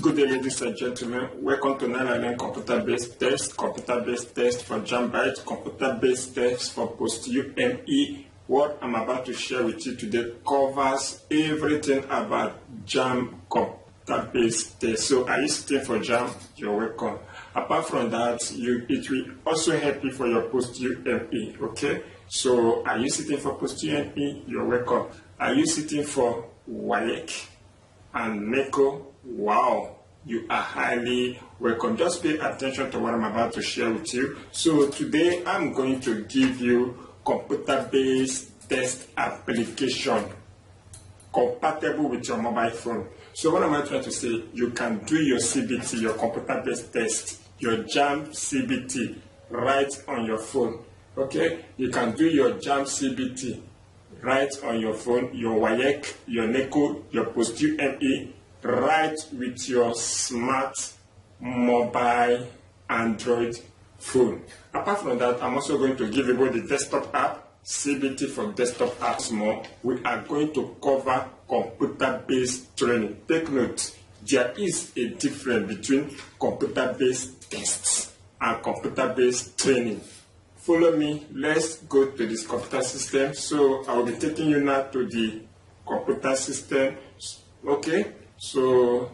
Good day, ladies and gentlemen. Welcome to Nylon computer-based test for JAMBite, computer-based test for post-UME. What I'm about to share with you today covers everything about JAM computer-based test. So, are you sitting for JAM? You're welcome. Apart from that, it will also help you for your post-UME. Okay. So, are you sitting for post-UME? You're welcome. Are you sitting for WAEC and NECO? Wow, you are highly welcome. Just pay attention to what I'm about to share with you. So today I'm going to give you computer-based test application compatible with your mobile phone. So what am I trying to say? You can do your CBT, your computer-based test, your JAM CBT right on your phone. Okay, you can do your JAM CBT right on your phone, your WAEC, your NECO, your post-UME, right with your smart mobile Android phone. Apart from that, I'm also going to give you both the desktop app, CBT for desktop apps more. We are going to cover computer-based training. Take note, there is a difference between computer-based tests and computer-based training. Follow me, let's go to this computer system. So I will be taking you now to the computer system. Okay. So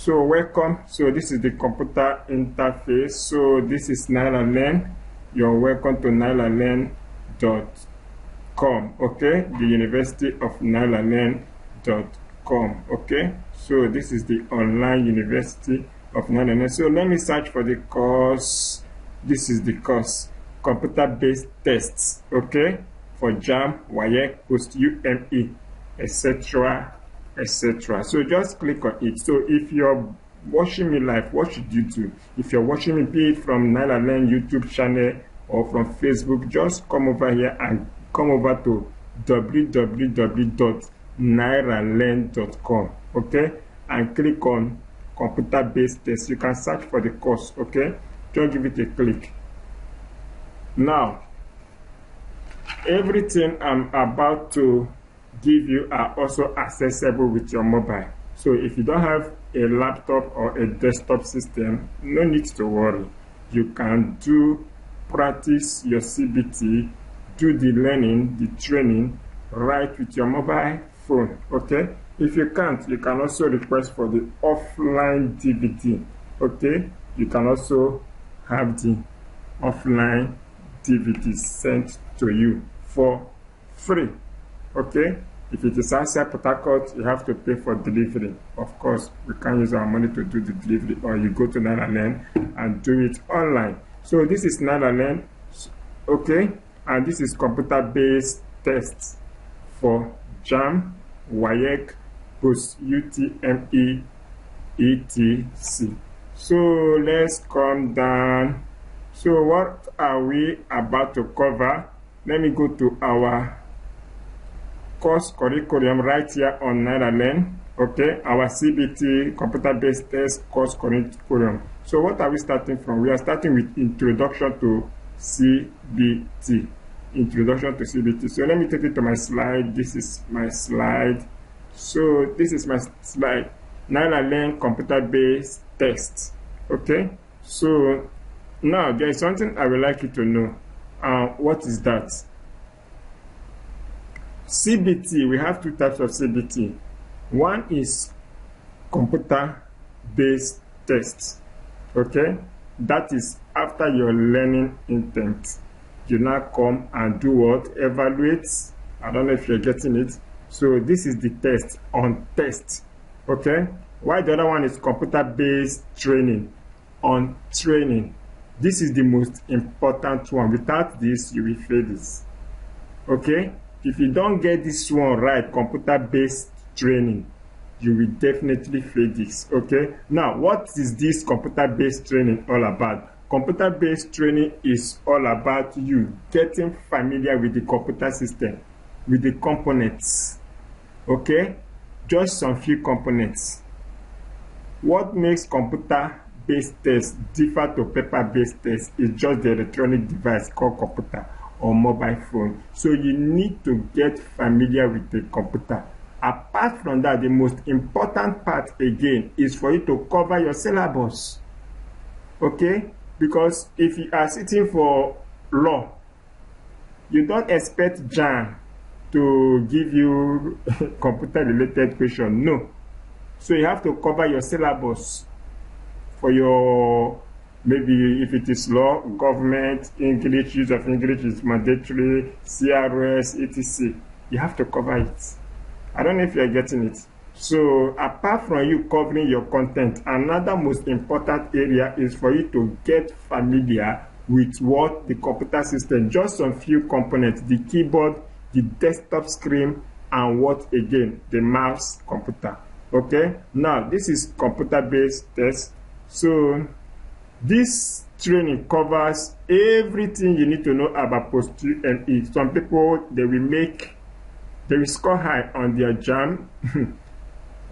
welcome. So this is the computer interface. So this is NylonLearn. You're welcome to nylonlearn.com. Okay, the University of nylonlearn.com. Okay, so this is the online University of NylonLearn. So let me search for the course. This is the course, computer-based tests. Okay, for JAM, WAEC, post-UME, etc. etc. So just click on it. So if you're watching me live, what should you do? If you're watching me, be it from NylonLearn YouTube channel or from Facebook, just come over here and come over to www.nylonlearn.com. Okay, and click on computer-based test. You can search for the course. Okay, just give it a click. Now, everything I'm about to give you are also accessible with your mobile. So if you don't have a laptop or a desktop system, no need to worry. You can practice your CBT, do the learning, the training right with your mobile phone. Okay, if you can't, you can also request for the offline DVD. Okay, you can also have the offline DVD sent to you for free. Okay, if it is outside Port Harcourt, you have to pay for delivery. Of course, we can't use our money to do the delivery, or you go to NylonLearn and do it online. So this is NylonLearn, okay, and this is computer-based tests for JAM, WAEC, post-UTME, etc. So let's come down. So what are we about to cover? Let me go to our course curriculum right here on NylonLearn. Okay, our CBT computer-based test course curriculum. So what are we starting from? We are starting with introduction to CBT. Introduction to CBT. So let me take it to my slide. This is my slide. So this is my slide. NylonLearn computer-based test. Okay. So now there is something I would like you to know. What is that? CBT, we have two types of CBT. One is computer-based tests. Okay, that is after your learning intent. You now come and do what? Evaluate. I don't know if you're getting it. So this is the test on test. Okay, while the other one is computer-based training on training. This is the most important one. Without this, you will fail this. Okay. If you don't get this one right, computer-based training, you will definitely fail this. Okay. Now, what is this computer-based training all about? Computer-based training is all about you getting familiar with the computer system, with the components. Okay. Just some few components. What makes computer-based tests differ to paper-based tests is just the electronic device called computer or mobile phone. So you need to get familiar with the computer. Apart from that, the most important part again is for you to cover your syllabus. Okay? Because if you are sitting for law, you don't expect JAMB to give you computer-related question. No. So you have to cover your syllabus for your, maybe if it is law, government, English, use of English is mandatory, CRS, etc. You have to cover it. I don't know if you are getting it. So apart from you covering your content, another most important area is for you to get familiar with what the computer system, just some few components, the keyboard, the desktop screen, and what again, the mouse computer. Okay, now this is computer-based test. So this training covers everything you need to know about post-UME. Some people, they will score high on their JAMB.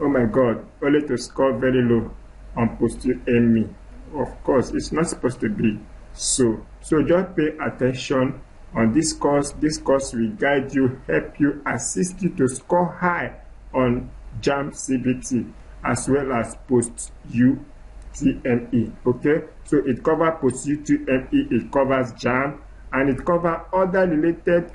Oh my God, only to score very low on post-UME. Of course, it's not supposed to be so. So just pay attention on this course. This course will guide you, help you, assist you to score high on JAMB CBT as well as post-UTME. Okay, so it covers post-UTME, it covers JAMB, and it covers other related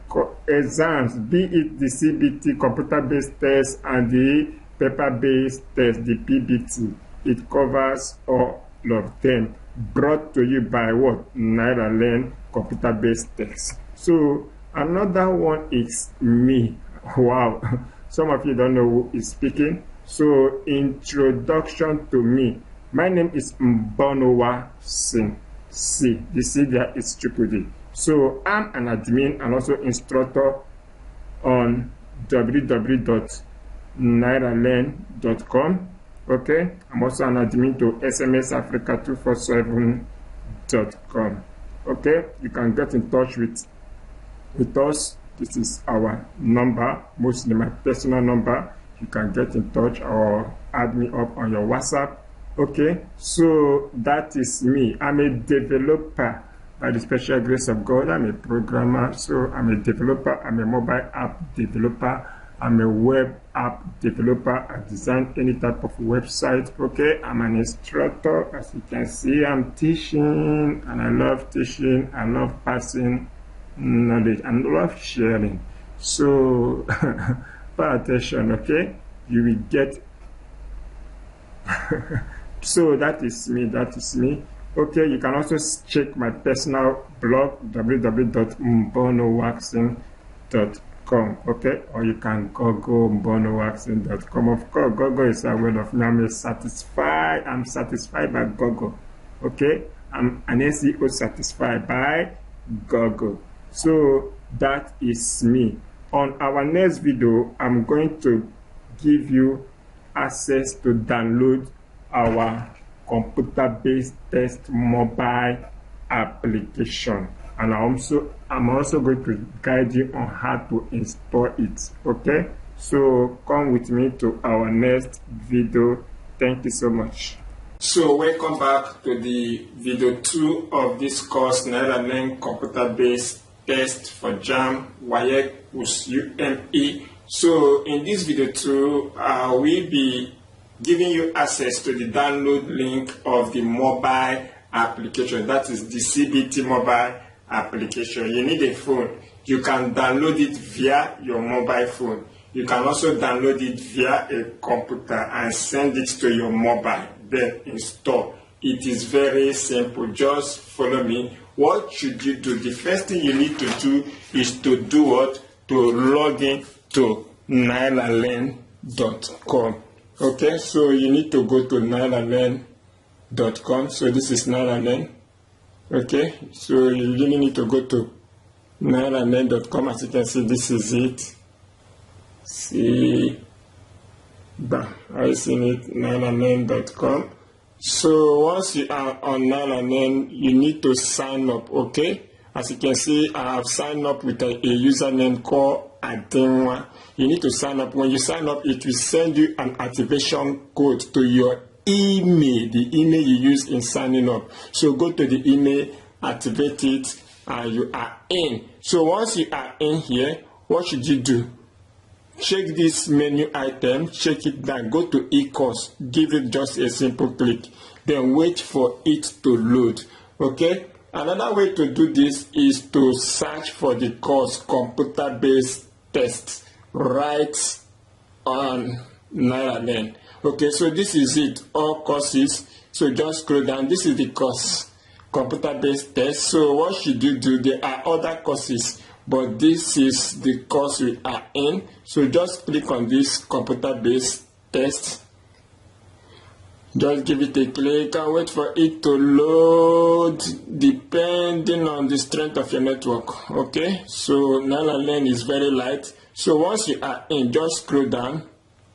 exams, be it the CBT, computer-based test, and the paper-based test, the PBT. It covers all of them, brought to you by what? NairaLearn computer-based test. So another one is me. Wow, some of you don't know who is speaking. So introduction to me. My name is Mbonowa Singh. C. The C there is triple D. So I'm an admin and also instructor on www.nairalearn.com. Okay, I'm also an admin to smsafrica247.com. Okay, you can get in touch with us. This is our number, mostly my personal number. You can get in touch or add me up on your WhatsApp. Okay, so that is me. I'm a developer by the special grace of God. I'm a programmer, so I'm a developer. I'm a mobile app developer. I'm a web app developer. I design any type of website. Okay, I'm an instructor. As you can see, I'm teaching, and I love teaching. I love passing knowledge and love sharing. So pay attention. Okay, you will get. So that is me. That is me. Okay, you can also check my personal blog, www.mbonowaxing.com. Okay, or you can Google mbonowaxing.com. Of course, Google is a word of me. I'm satisfied by Google. Okay, I'm an SEO certified by Google. So that is me. On our next video, I'm going to give you access to download our computer-based test mobile application, and I'm also going to guide you on how to install it. Okay, so come with me to our next video. Thank you so much. So welcome back to the video 2 of this course, NairaLearn computer-based test for JAMB WAEC post-UME. So in this video 2, we'll be giving you access to the download link of the mobile application. That is the CBT mobile application. You need a phone. You can download it via your mobile phone. You can also download it via a computer and send it to your mobile, then install. It is very simple. Just follow me. What should you do? The first thing you need to do is to do what? To log in to nairalearn.com. Okay, so you need to go to nairalearn.com. So this is NairaLearn. Okay, so you really need to go to nairalearn.com. As you can see, this is it. See, bam, I seen it, nairalearn.com. So once you are on NairaLearn, you need to sign up. Okay, as you can see, I have signed up with a username called Adenwa. You need to sign up. When you sign up, it will send you an activation code to your email, the email you use in signing up. So go to the email, activate it, and you are in. So once you are in here, what should you do? check this menu item, check it down, go to e-course, give it just a simple click, then wait for it to load. Okay, another way to do this is to search for the course computer-based tests right on NairaLearn. Okay, so this is it, all courses. So just scroll down, this is the course computer-based test. So what should you do? There are other courses, but this is the course we are in. So just click on this computer-based test. Just give it a click and wait for it to load depending on the strength of your network. Okay, so NairaLearn is very light. So once you are in, just scroll down.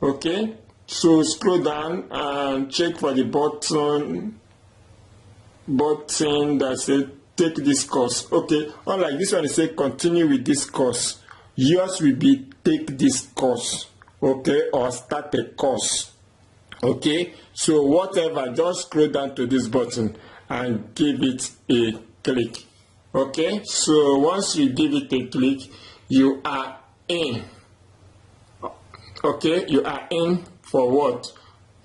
Okay, so scroll down and check for the button that says take this course. Okay, unlike this one, it says continue with this course. Yours will be take this course, okay, or start a course. Okay, so whatever, just scroll down to this button and give it a click. Okay, so once you give it a click, you are in. Okay, you are in for what?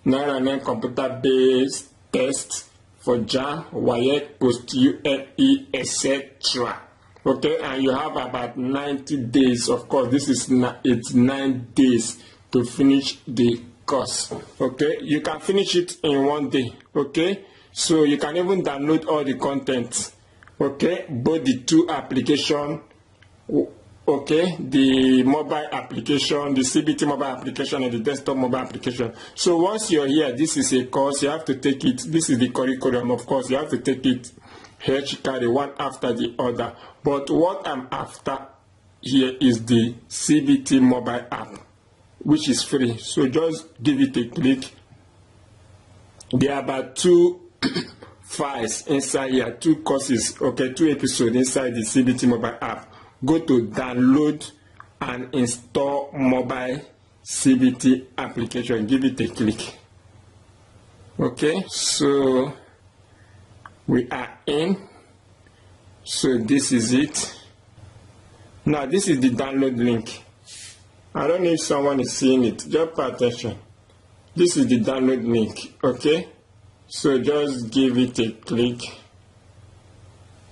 NairaLearn computer-based test for JAMB, WAEC, post-UME, etc. Okay, and you have about 90 days. Of course, this is it's 9 days to finish the course. Okay, you can finish it in 1 day. Okay, so you can even download all the content. Okay, both the two applications. Okay, the mobile application, the CBT mobile application, and the desktop mobile application. So once you're here, this is a course, you have to take it. This is the curriculum, of course, you have to take it carry one after the other. But what I'm after here is the CBT mobile app, which is free. So just give it a click. There are about 2 files inside here, 2 courses, okay, 2 episodes inside the CBT mobile app. Go to download and install mobile CBT application. Give it a click. Okay, so we are in. So this is it. Now this is the download link. I don't know if someone is seeing it. Just pay attention. This is the download link. Okay, so just give it a click.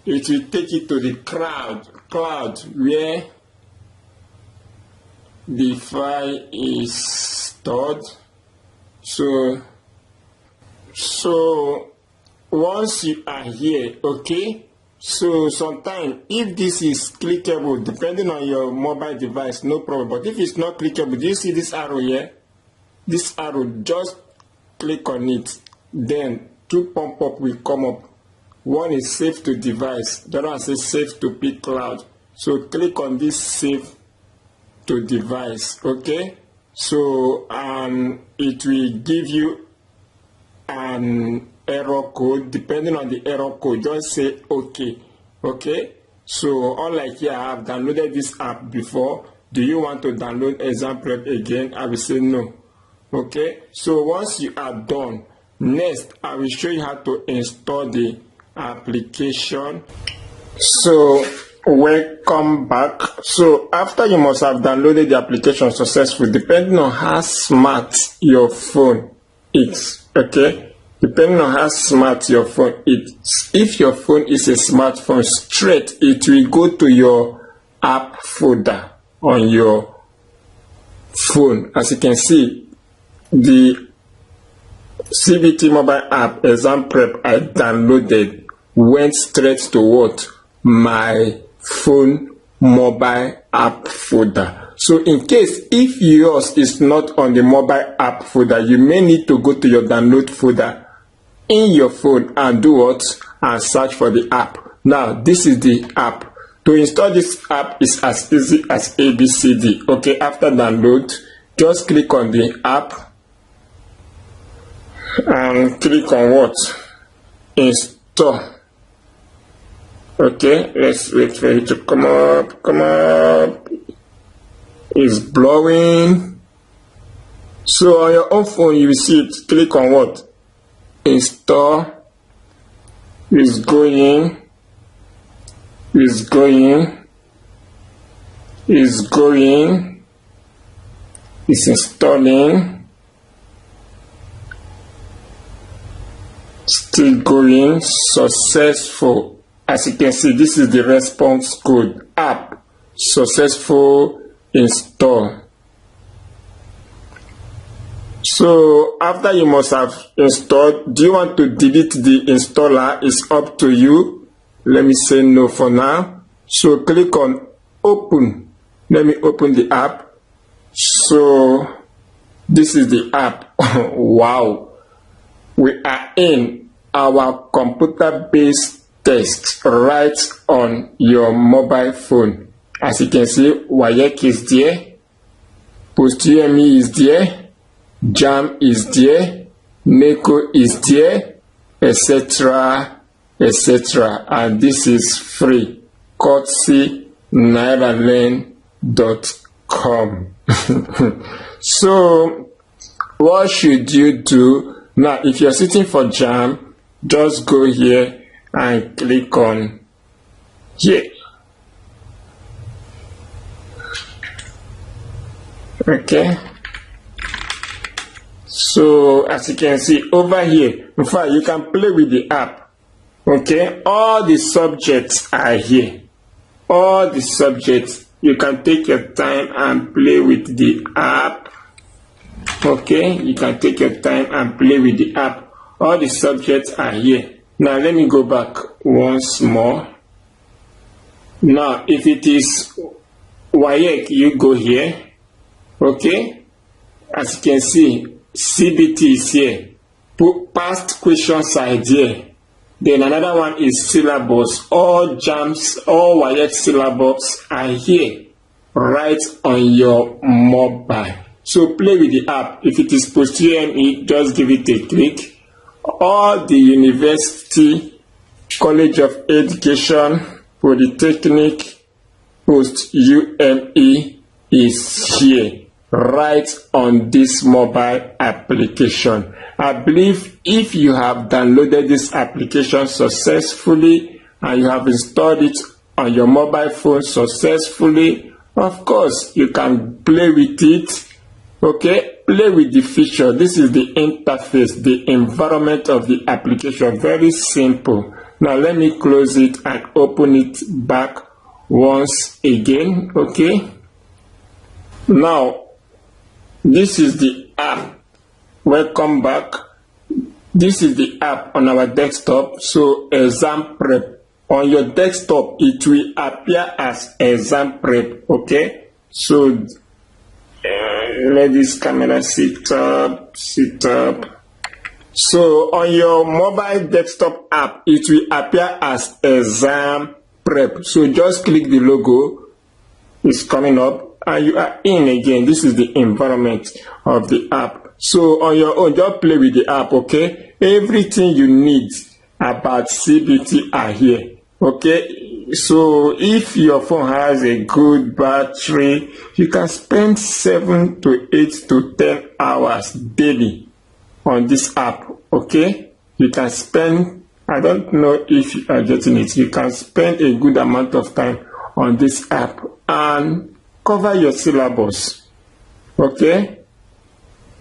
It will take you to the cloud where the file is stored. So once you are here, okay, so sometimes if this is clickable, depending on your mobile device, no problem. But if it's not clickable, do you see this arrow here? This arrow, just click on it. Then 2 pop-up will come up. One is save to device, the other one says save to pCloud. So click on this save to device, okay? So it will give you an error code. Depending on the error code, just say okay, okay? So unlike here, I have downloaded this app before. Do you want to download Examprep again? I will say no, okay? So once you are done, next I will show you how to install the application. So welcome back. So after you must have downloaded the application successfully, depending on how smart your phone is, okay, depending on how smart your phone is. If your phone is a smartphone, straight it will go to your app folder on your phone. As you can see, the CBT mobile app Examprep I downloaded went straight to what? My phone mobile app folder. So in case if yours is not on the mobile app folder, you may need to go to your download folder in your phone and do what? And search for the app. Now this is the app. To install this app is as easy as ABCD. Okay, after download, just click on the app and click on what? Install. Okay, let's wait for it to come up. It's blowing. So on your own phone, you will see it. Click on what? Install. It's going. It's installing. Still going. Successful. As you can see, this is the response code. App successful install. So after you must have installed, do you want to delete the installer? It's up to you. Let me say no for now. So click on open. Let me open the app. So this is the app. Wow. We are in our computer-based test right on your mobile phone. As you can see, WAEC is there, PostUME is there, JAMB is there, NECO is there, etc., etc. And this is free, courtesy nairalearn.com. So, what should you do? Now, if you're sitting for JAMB, just go here and click on here. Okay. So as you can see over here, in fact, you can play with the app. Okay. All the subjects are here. All the subjects. You can take your time and play with the app. Okay. You can take your time and play with the app. All the subjects are here. Now let me go back once more. Now if it is WAEC, you go here. Okay, as you can see, CBT is here. Past questions are here. Then another one is syllabus. All JAMBs, all WAEC syllabus are here, right on your mobile. So play with the app. If it is PostUME, just give it a click. All the university, College of Education, Polytechnic, PostUME is here, right on this mobile application. I believe if you have downloaded this application successfully and you have installed it on your mobile phone successfully, of course you can play with it. Okay, play with the feature. This is the interface, the environment of the application. Very simple. Now let me close it and open it back once again. Okay, now this is the app. Welcome back. This is the app on our desktop. So exam prep. On your desktop, it will appear as exam prep. Okay. So let this camera sit up. So on your mobile desktop app, it will appear as exam prep. So just click the logo. It's coming up and you are in again. This is the environment of the app. So on your own, just play with the app, okay? Everything you need about CBT are here, okay? So if your phone has a good battery, you can spend 7 to 8 to 10 hours daily on this app, okay? You can spend, I don't know if you are getting it, you can spend a good amount of time on this app and cover your syllabus, okay?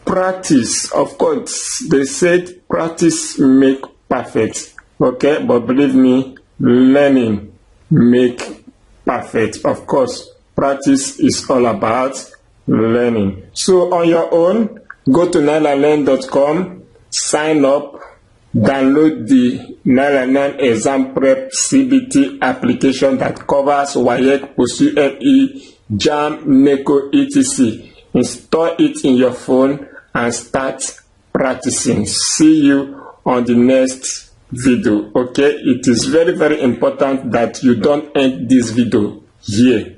Practice, of course, they said practice make perfect, okay? But believe me, learning make perfect. Of course, practice is all about learning. So on your own, go to nairalearn.com, sign up, download the Nairalearn Exam Prep CBT application that covers WAEC, PostUME, JAMB, NECO, etc. Install it in your phone and start practicing. See you on the next video. Okay, it is very, very important that you don't end this video here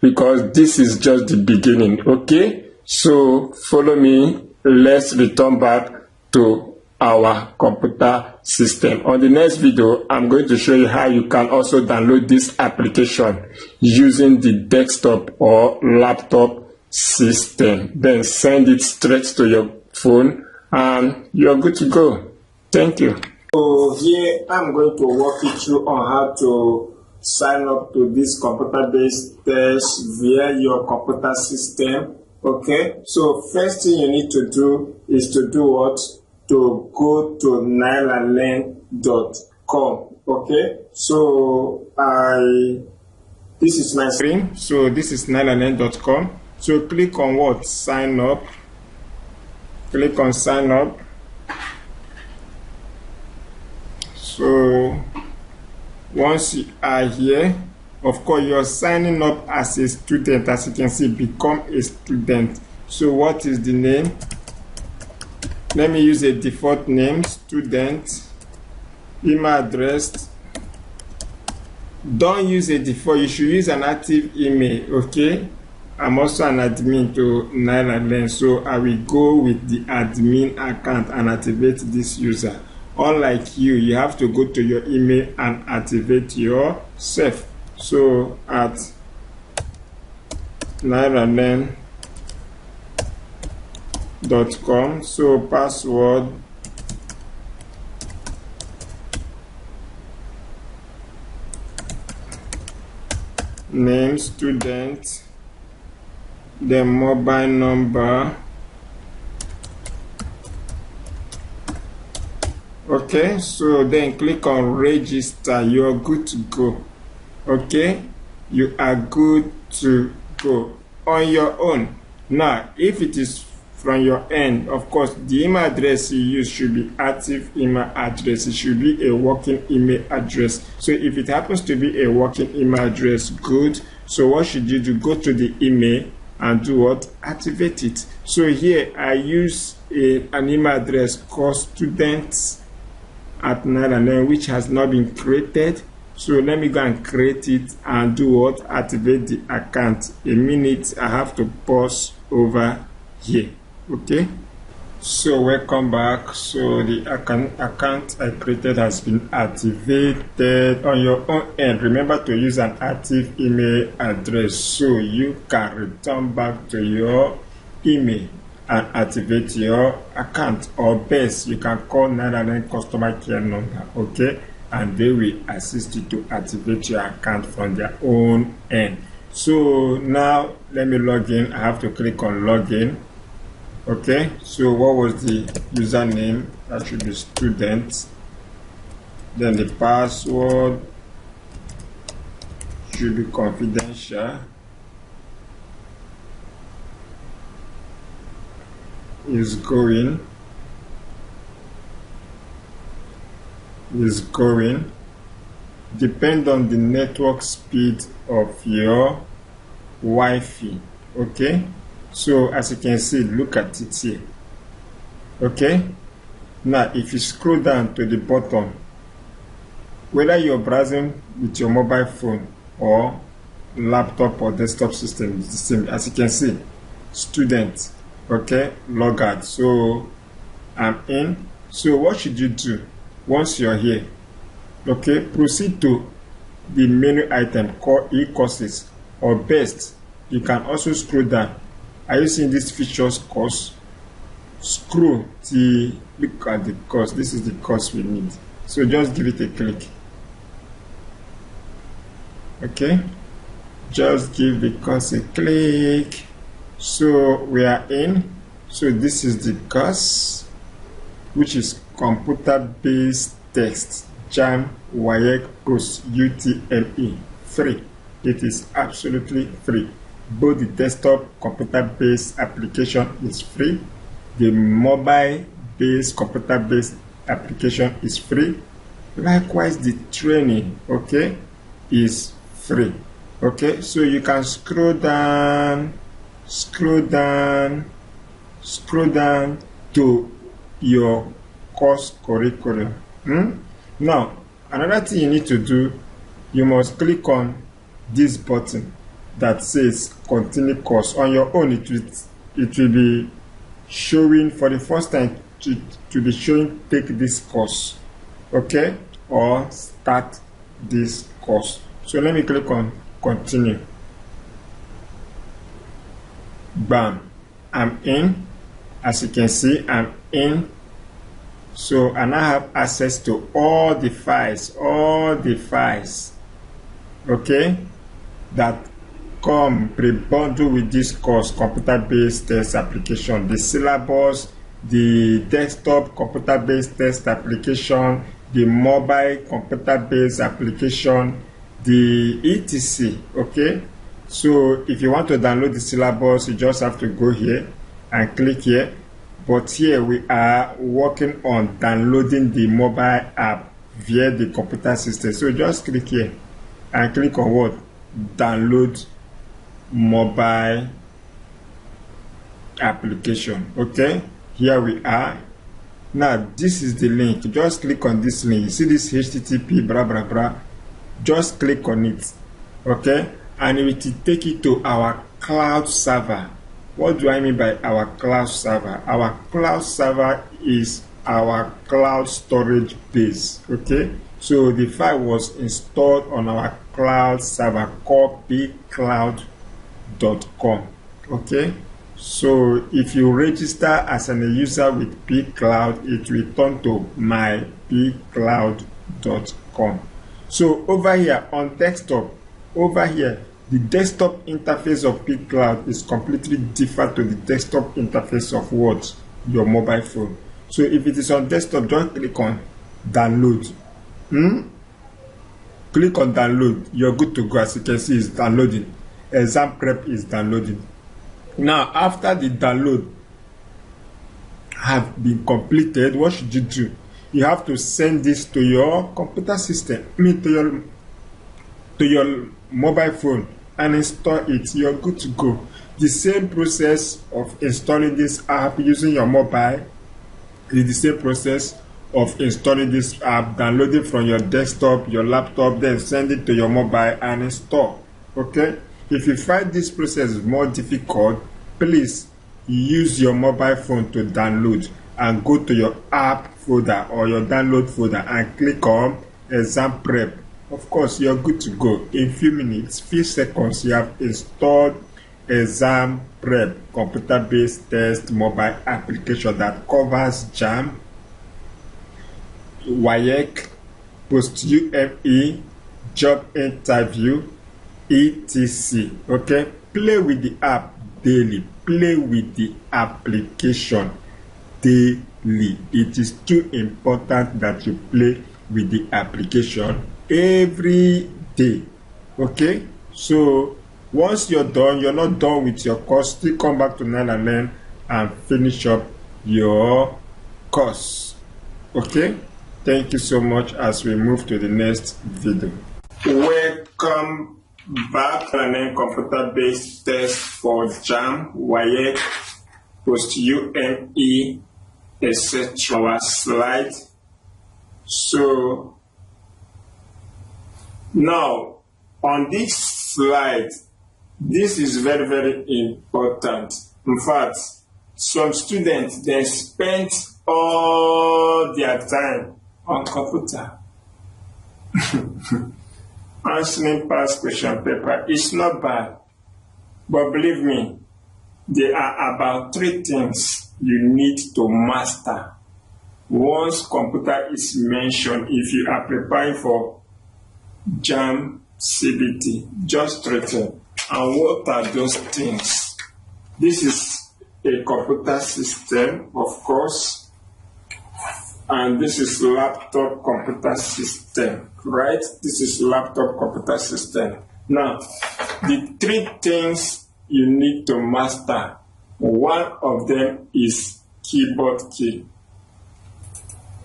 because this is just the beginning. Okay, so follow me. Let's return back to our computer system. On the next video, I'm going to show you how you can also download this application using the desktop or laptop system. Then send it straight to your phone and you're good to go. Thank you. So here I'm going to walk you through on how to sign up to this computer-based test via your computer system. Okay, so first thing you need to do is to do what? To go to nylalearn.com. Okay, so this is my screen. So this is nylalearn.com. So click on what? Sign up. Click on sign up. So once you are here, of course you're signing up as a student. As you can see, become a student. So what is the name? Let me use a default name, student. Email address. Don't use a default, you should use an active email. Okay, I'm also an admin to nylalearn, so I will go with the admin account and activate this user. Unlike you have to go to your email and activate yourself. So at nylalearn.com, so password, name, student, the mobile number. Okay, so then click on register. You're good to go. Okay, you are good to go on your own. Now if it is from your end, of course the email address you use should be active email address. It should be a working email address. So if it happens to be a working email address, good. So what should you do? Go to the email and do what? Activate it. So here I use an email address called students@nylalearn, which has not been created. So let me go and create it and do what? Activate the account. A minute, I have to pause over here. Okay, so welcome back. So the account I created has been activated. On your own end, remember to use an active email address so you can return back to your email and activate your account, or best you can call nylalearn customer care number. Okay, and they will assist you to activate your account from their own end. So now let me log in. I have to click on login. Okay, so what was the username? That should be student. Then the password should be confidential. Is going. Depend on the network speed of your Wi-Fi. Okay, so as you can see, look at it here. Okay, now if you scroll down to the bottom, whether you're browsing with your mobile phone or laptop or desktop system, it's the same. As you can see, student. Okay, log out. So I'm in. So what should you do once you're here? Okay, proceed to the menu item called e-courses, or best you can also scroll down. Are you seeing this features course? Scroll till look at the course. This is the course we need, so just give it a click. Okay, just give the course a click. So we are in. So this is the course, which is computer-based text, JAMB, WAEC, Post, UTME. Free. It is absolutely free. Both the desktop computer-based application is free. The mobile-based computer-based application is free. Likewise, the training, okay, is free. Okay, so you can scroll down to your course curriculum. Now, another thing you need to do, you must click on this button that says continue course. On your own, it will be showing for the first time to be showing take this course, okay, or start this course. So let me click on continue. Bam, I'm in. As you can see, I'm in. So I now have access to all the files, okay, that come pre-bundled with this course, computer-based test application, the syllabus, the desktop computer-based test application, the mobile computer-based application, the etc. Okay, so if you want to download the syllabus, you just have to go here and click here. But here we are working on downloading the mobile app via the computer system. So just click here and click on what? Download mobile application. Okay, here we are. Now this is the link. Just click on this link. You see this HTTP blah blah blah. Just click on it. Okay, and it will take you to our cloud server. What do I mean by our cloud server? Our cloud server is our cloud storage base. Okay, so the file was installed on our cloud server called pcloud.com. Okay, so if you register as a user with pcloud, it will turn to mypcloud.com. So over here on desktop, over here, the desktop interface of pcloud is completely different to the desktop interface of what? Your mobile phone. So if it is on desktop, just click on download. Click on download. You're good to go. As you can see, it's downloading. Exam prep is downloading. Now, after the download have been completed, what should you do? You have to send this to your computer system, to your mobile phone, and install it. You're good to go. The same process of installing this app using your mobile is the same process of installing this app, downloading from your desktop, your laptop, then send it to your mobile and install. Okay, if you find this process more difficult, please use your mobile phone to download and go to your app folder or your download folder and click on exam prep. Of course, you're good to go. In few minutes, few seconds, you have installed exam prep computer-based test mobile application that covers JAM, WAEC, post-UME, job interview, etc. Okay, play with the app daily. Play with the application daily. It is too important that you play with the application every day. Okay, so once you're done, you're not done with your course, still come back to 9 and Learn and finish up your course. Okay, thank you so much as we move to the next video. Welcome back to an computer-based test for JAM, WAEC, post-UME, etc. Our slide. So now on this slide, this is very, very important. In fact, some students, they spend all their time on computer. Answering past question paper is not bad, but believe me, there are about 3 things you need to master. Once computer is mentioned, if you are preparing for JAM, CBT, just 3 things. And what are those things? This is a computer system, of course, and this is laptop computer system, right? This is laptop computer system. Now, the 3 things you need to master, one of them is keyboard key.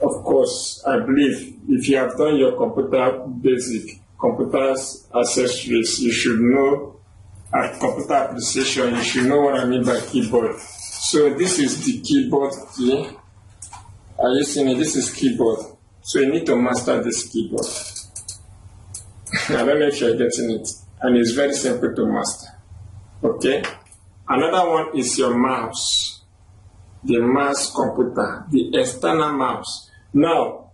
Of course, I believe if you have done your computer basic, computers accessories, you should know, at computer appreciation, you should know what I mean by keyboard. So this is the keyboard key. Are you seeing it? This is keyboard. So you need to master this keyboard. I don't know if you're getting it. And it's very simple to master. Okay? Another one is your mouse. The mouse computer, the external mouse. Now,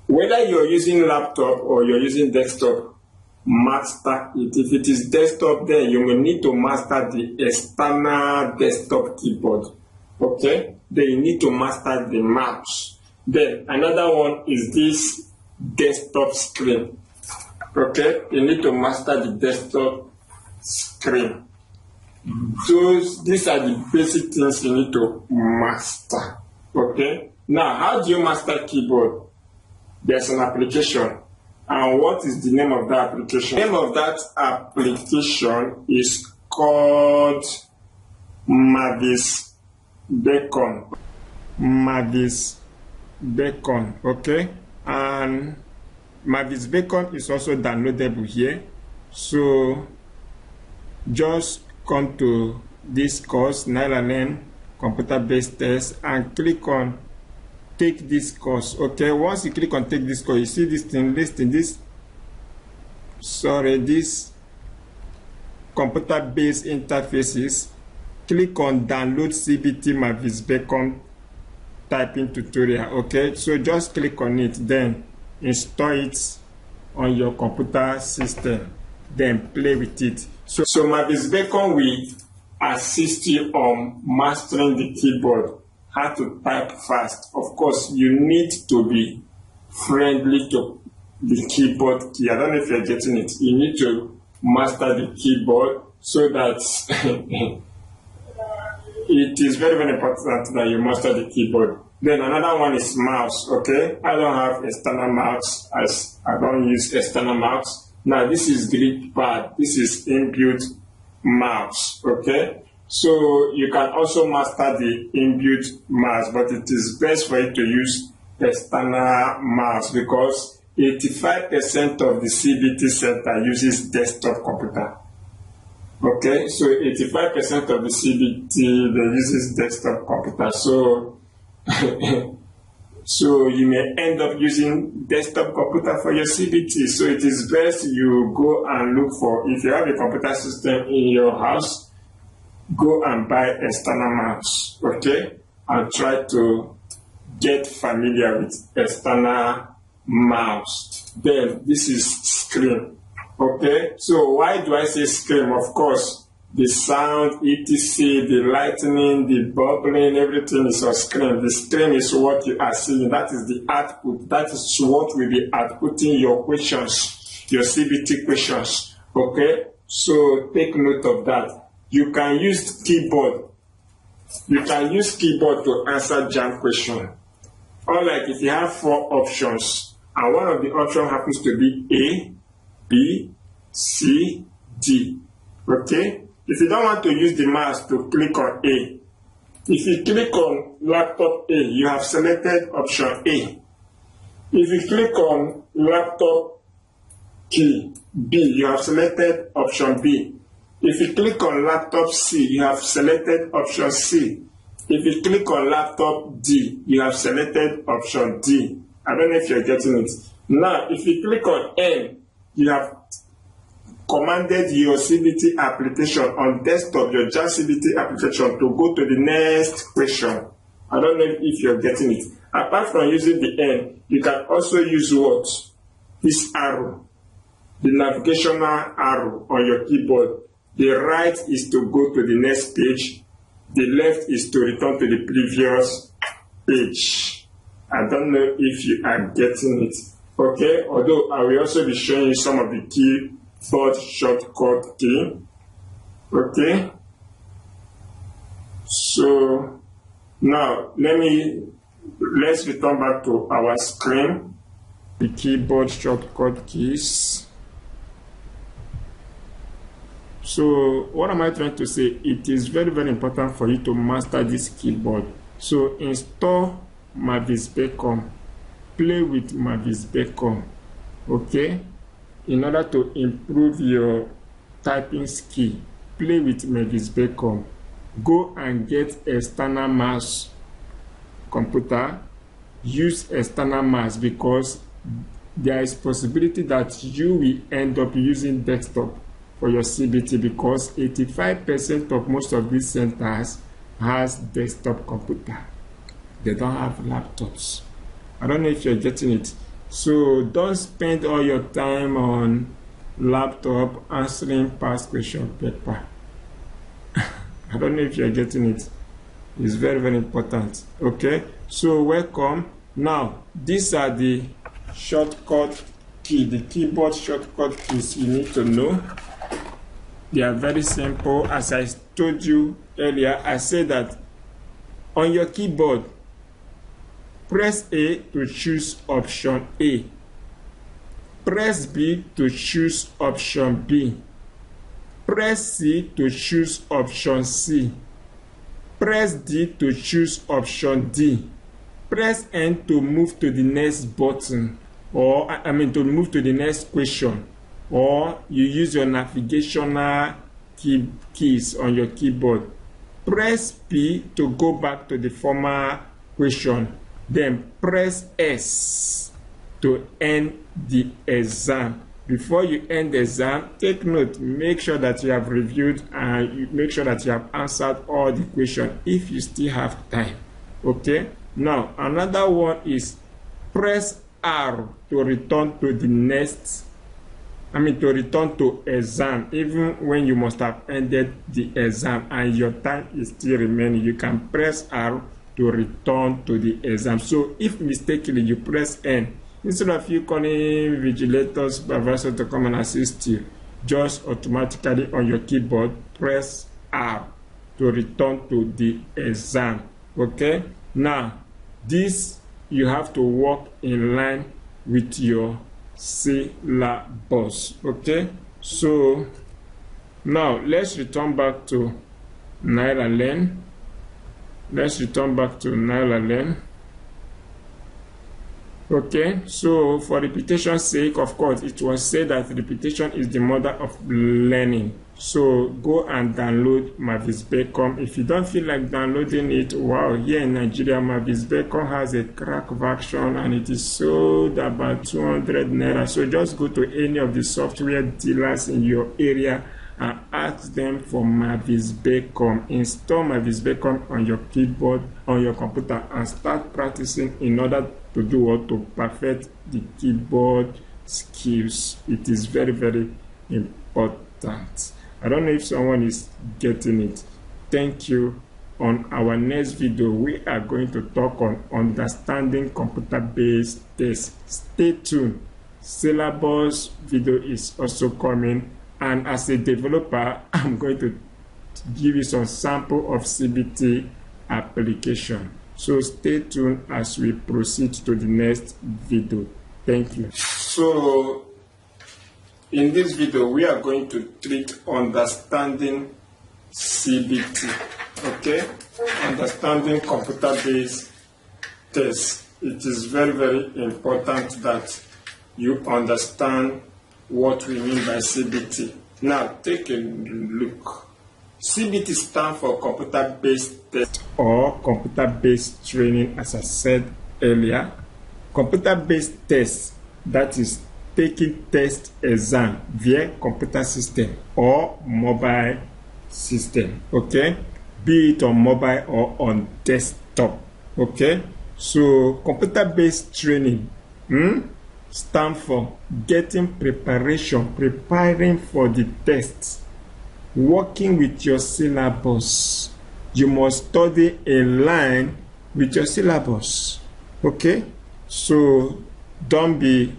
whether you're using laptop or you're using desktop, master it. If it is desktop, then you will need to master the external desktop keyboard. Okay? Then you need to master the mouse. Then another one is this desktop screen. Okay? You need to master the desktop screen. These are the basic things you need to master. Okay? Now, how do you master keyboard? There's an application. And what is the name of that application? The name of that application is called Mavis Beacon. Mavis Beacon, okay? And Mavis Beacon is also downloadable here. So just come to this course, NILALearn computer-based test, and click on take this course. Okay, once you click on take this course, you see this thing listing this computer-based interfaces. Click on download CBT Mavis Beacon typing tutorial. Okay, so just click on it, then install it on your computer system, then play with it. So Mavis Beacon will assist you on mastering the keyboard, how to type fast. Of course, you need to be friendly to the keyboard key. I don't know if you're getting it. You need to master the keyboard so that it is very, very important that you master the keyboard. Then another one is mouse, okay? I don't have external mouse, as I don't use external mouse. Now this is grip pad, this is inbuilt mouse, okay? So you can also master the inbuilt mouse, but it is best for you to use external mouse because 85% of the CBT center uses desktop computer. Okay, so 85% of the CBT they uses desktop computer. So so you may end up using desktop computer for your CBT. So it is best you go and look for, if you have a computer system in your house, go and buy external mouse, okay? And try to get familiar with external mouse. Then this is screen, okay? So why do I say screen? Of course, the sound, etc., the lightning, the bubbling, everything is on screen. The screen is what you are seeing. That is the output. That is what will be outputting your questions, your CBT questions. Okay? So take note of that. You can use keyboard. You can use keyboard to answer JAMB question. Unlike if you have 4 options, and one of the options happens to be A, B, C, D. Okay? If you don't want to use the mouse to click on A, if you click on laptop A, you have selected option A. If you click on laptop key B, you have selected option B. If you click on laptop C, you have selected option C. If you click on laptop D, you have selected option D. I don't know if you're getting it. Now, if you click on N, you have commanded your CBT application on desktop, your JAMB CBT application, to go to the next question. I don't know if you're getting it. Apart from using the N, you can also use what? This arrow, the navigational arrow on your keyboard. The right is to go to the next page. The left is to return to the previous page. I don't know if you are getting it. Okay, although I will also be showing you some of the keyboard shortcut key. Okay, so now let's return back to our screen. The keyboard shortcut keys. So what am I trying to say? It is very, very important for you to master this keyboard. So install Mavis Beacon, play with Mavis Beacon, okay? In order to improve your typing skill, play with Mavis Beacon. Go and get external mouse computer. Use external mouse because there is possibility that you will end up using desktop for your CBT because 85% of most of these centers has desktop computer. They don't have laptops. I don't know if you're getting it. So don't spend all your time on laptop answering past question paper. I don't know if you're getting it. It's very, very important. Okay, so welcome. Now these are the shortcut key, the keyboard shortcut keys you need to know. They are very simple. As I told you earlier, I said that on your keyboard, press A to choose option A. Press B to choose option B. Press C to choose option C. Press D to choose option D. Press N to move to the next button, or to move to the next question, or you use your navigational keys on your keyboard. Press P to go back to the former question. Then press S to end the exam. Before you end the exam, take note, make sure that you have reviewed and make sure that you have answered all the questions if you still have time. Okay? Now, another one is press R to return to the next, to return to exam, even when you must have ended the exam and your time is still remaining. You can press R to return to the exam. So, if mistakenly you press N, instead of you calling vigilators, supervisor to come and assist you, just automatically on your keyboard, press R to return to the exam. Okay? Now, this you have to work in line with your syllabus. Okay? So, now let's return back to NairaLearn. Let's return back to NairaLearn. Okay, so for repetition's sake, of course, it was said that repetition is the mother of learning. So go and download Mavis Beacom. If you don't feel like downloading it, wow, here in Nigeria, Mavis Beacom has a crack version and it is sold about 200 naira. So just go to any of the software dealers in your area and ask them for Mavis Beacom. Install Mavis Beacom on your keyboard, on your computer, and start practicing in order to do what? To perfect the keyboard skills. It is very, very important. I don't know if someone is getting it. Thank you. On our next video, we are going to talk on understanding computer-based tests. Stay tuned. Syllabus video is also coming. And as a developer, I'm going to give you some sample of CBT application. So stay tuned as we proceed to the next video. Thank you. So in this video, we are going to treat understanding CBT. Okay? Understanding computer-based tests. It is very, very important that you understand what we mean by CBT. Now, take a look. CBT stands for computer-based test or computer-based training, as I said earlier. Computer-based test, that is taking test exam via computer system or mobile system, okay? Be it on mobile or on desktop, okay? So, computer-based training stand for getting preparing for the tests, working with your syllabus. You must study in line with your syllabus. Okay? So don't be,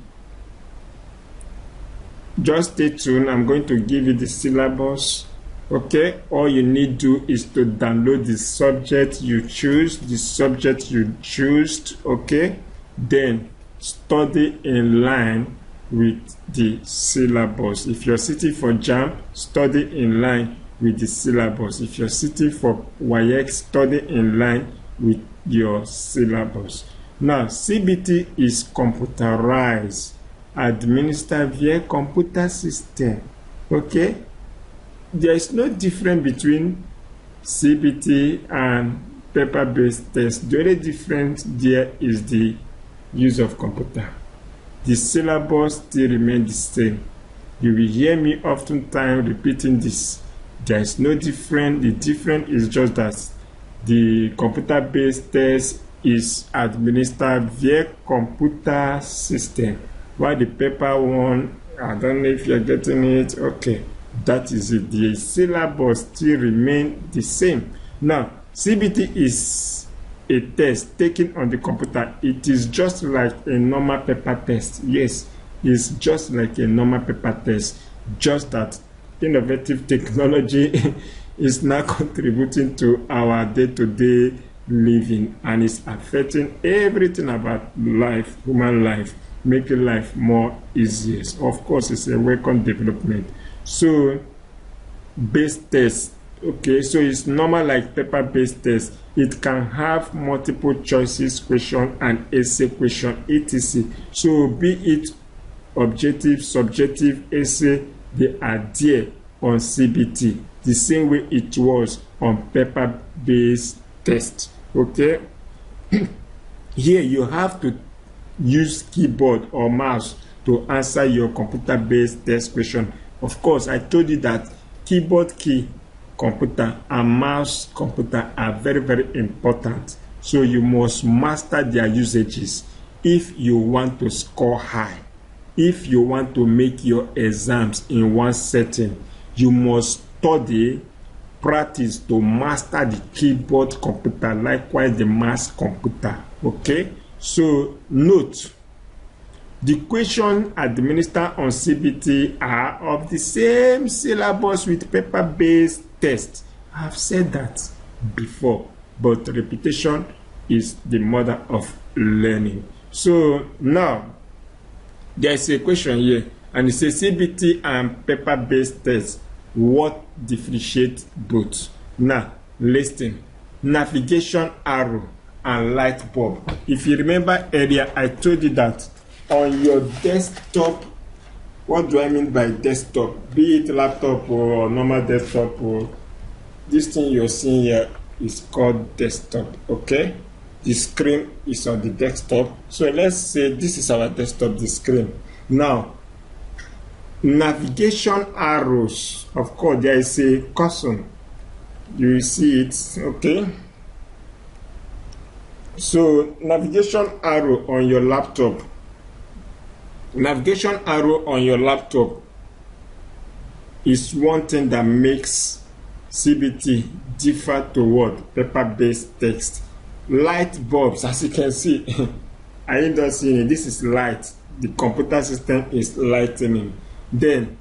just stay tuned. I'm going to give you the syllabus. Okay? All you need to do is to download the subject you choose, okay? Then study in line with the syllabus. If you're sitting for JAMB, study in line with the syllabus. If you're sitting for WAEC, study in line with your syllabus. Now, CBT is computerized, administered via computer system. Okay? There is no difference between CBT and paper-based test. The only difference there is the use of computer. The syllabus still remains the same. You will hear me oftentimes repeating this. There is no difference. The difference is just that the computer-based test is administered via computer system, while the paper one, I don't know if you're getting it. Okay, that is it. The syllabus still remains the same. Now, CBT is a test taken on the computer. It is just like a normal paper test. Yes, it's just like a normal paper test, just that innovative technology is now contributing to our day-to-day living, and it's affecting everything about life, human life, making life more easier. Of course, it's a welcome development. So based test, okay, so it's normal like paper-based test. It can have multiple choices question and essay question, etc. So be it objective, subjective, essay, they are there on CBT the same way it was on paper-based test. Okay. Here you have to use keyboard or mouse to answer your computer-based test question. Of course, I told you that keyboard key computer and mouse computer are very, very important. So you must master their usages if you want to score high. If you want to make your exams in one setting, you must study, practice to master the keyboard computer, likewise the mouse computer. Okay, so note, the question administered on CBT are of the same syllabus with paper-based test. I've said that before, but repetition is the mother of learning. So now there is a question here, and it says CBT and paper-based test, what differentiates both? Now listen, navigation arrow and light bulb. If you remember earlier, I told you that on your desktop, what do I mean by desktop? Be it laptop or normal desktop, or this thing you're seeing here is called desktop. Okay, the screen is on the desktop. So let's say this is our desktop, the screen. Now navigation arrows, of course there is a cursor, you see it. Okay, so navigation arrow on your laptop, navigation arrow on your laptop is one thing that makes CBT differ to what paper-based text. Light bulbs, as you can see, I ain't not seeing it. This is light. The computer system is lightening. Then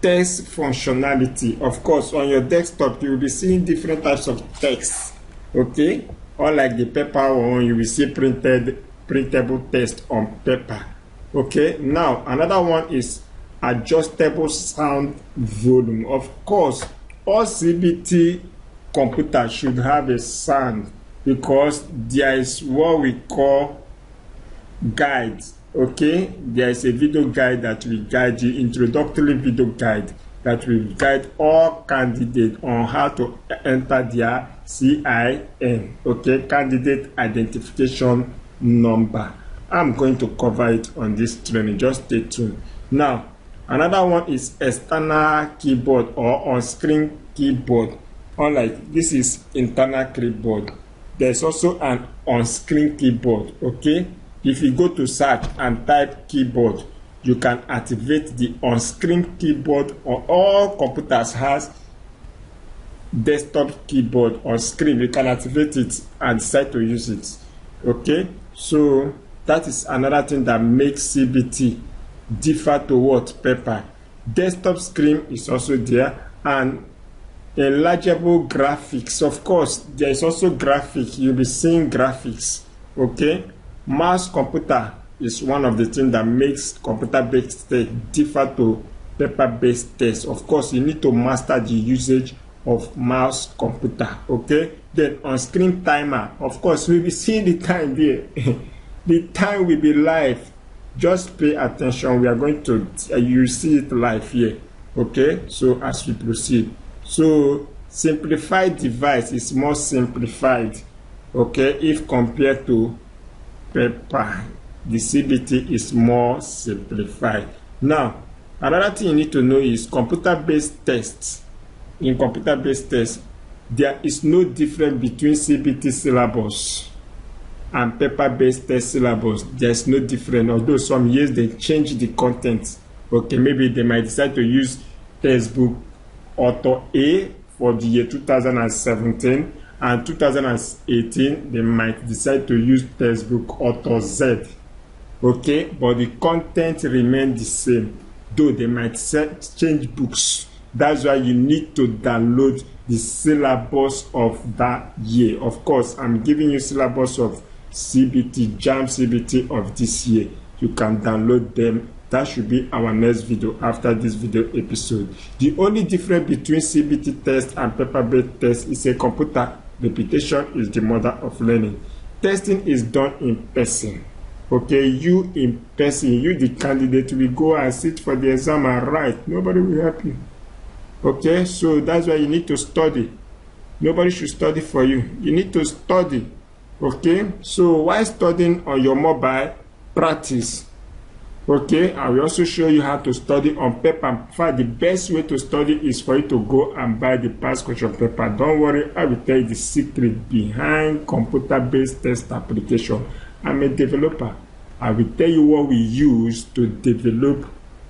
text functionality. Of course, on your desktop you will be seeing different types of text. Okay, or like the paper one, you will see printable text on paper. Okay, now another one is adjustable sound volume. Of course, all CBT computers should have a sound, because there is what we call guides. Okay, there is a video guide that will guide you, introductory video guide that will guide all candidates on how to enter their CIN. Okay, candidate identification number. I'm going to cover it on this training, just stay tuned. Now another one is external keyboard or on-screen keyboard. Unlike this is internal keyboard, there's also an on-screen keyboard. Okay, if you go to search and type keyboard, you can activate the on-screen keyboard. On all computers has desktop keyboard on screen. You can activate it and decide to use it. Okay, so that is another thing that makes CBT differ to what paper. Desktop screen is also there, and enlargeable graphics. Of course, there is also graphic. You'll be seeing graphics. Okay, mouse computer is one of the things that makes computer-based test differ to paper-based test. Of course, you need to master the usage of mouse computer. Okay, then on-screen timer. Of course, we'll be seeing the time there. The time will be live. Just pay attention. We are going to you see it live here. Okay, so as we proceed, so simplified device is more simplified. Okay, if compared to paper, the CBT is more simplified. Now another thing you need to know is computer-based tests. In computer-based tests, there is no difference between CBT syllabus and paper-based test syllabus. There's no difference, although some years they change the content. Okay, maybe they might decide to use textbook author A for the year 2017, and 2018 they might decide to use textbook author Z. Okay, but the content remain the same, though they might change books. That's why you need to download the syllabus of that year. Of course, I'm giving you syllabus of CBT, JAMB CBT of this year. You can download them. That should be our next video after this video episode. The only difference between CBT test and paper-based test is a computer. Repetition is the mother of learning. Testing is done in person. Okay, you in person, you the candidate will go and sit for the exam and write. Nobody will help you. Okay, so that's why you need to study. Nobody should study for you. You need to study. Okay, so while studying on your mobile, practice. Okay, I will also show you how to study on paper. In fact, the best way to study is for you to go and buy the past question paper. Don't worry, I will tell you the secret behind computer-based test application. I'm a developer. I will tell you what we use to develop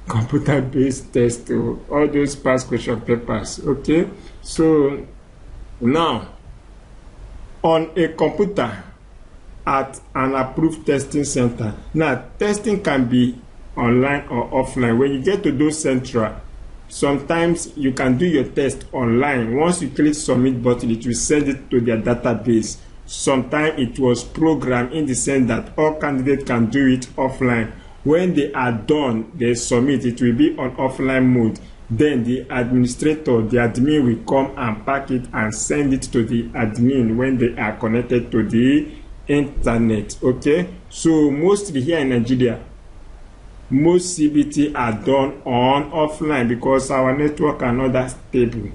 computer-based test, all those past question papers. Okay, so now on a computer at an approved testing center. Now, testing can be online or offline. When you get to those central, sometimes you can do your test online. Once you click submit button, it will send it to their database. Sometimes it was programmed in the sense that all candidates can do it offline. When they are done, they submit. It will be on offline mode. Then the administrator, the admin will come and pack it and send it to the admin when they are connected to the internet. Okay, so mostly here in Nigeria, most CBT are done on offline because our network are not that stable.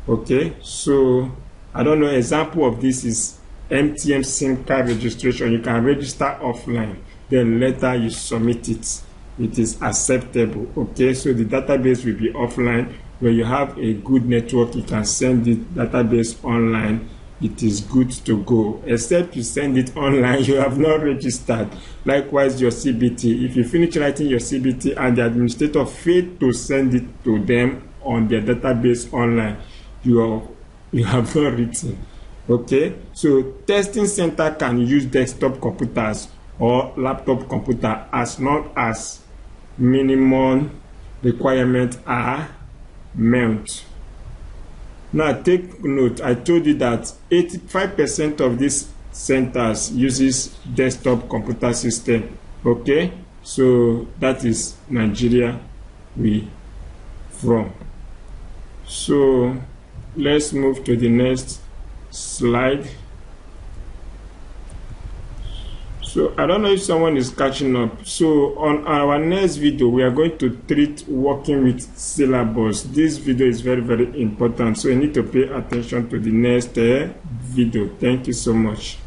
Okay, so I don't know, example of this is MTN SIM card registration. You can register offline, then later you submit it. It is acceptable. Okay, so the database will be offline. When you have a good network, you can send the database online. It is good to go, except you send it online, you have not registered. Likewise, your CBT, if you finish writing your CBT and the administrator failed to send it to them on their database online, you have not written. Okay, so testing center can use desktop computers or laptop computer as long as minimum requirements are met. Now take note, I told you that 85% of these centers uses desktop computer system. Okay, so that is Nigeria we from. So let's move to the next slide. So I don't know if someone is catching up. So on our next video, we are going to treat working with syllabus. This video is very, very important. So you need to pay attention to the next video. Thank you so much.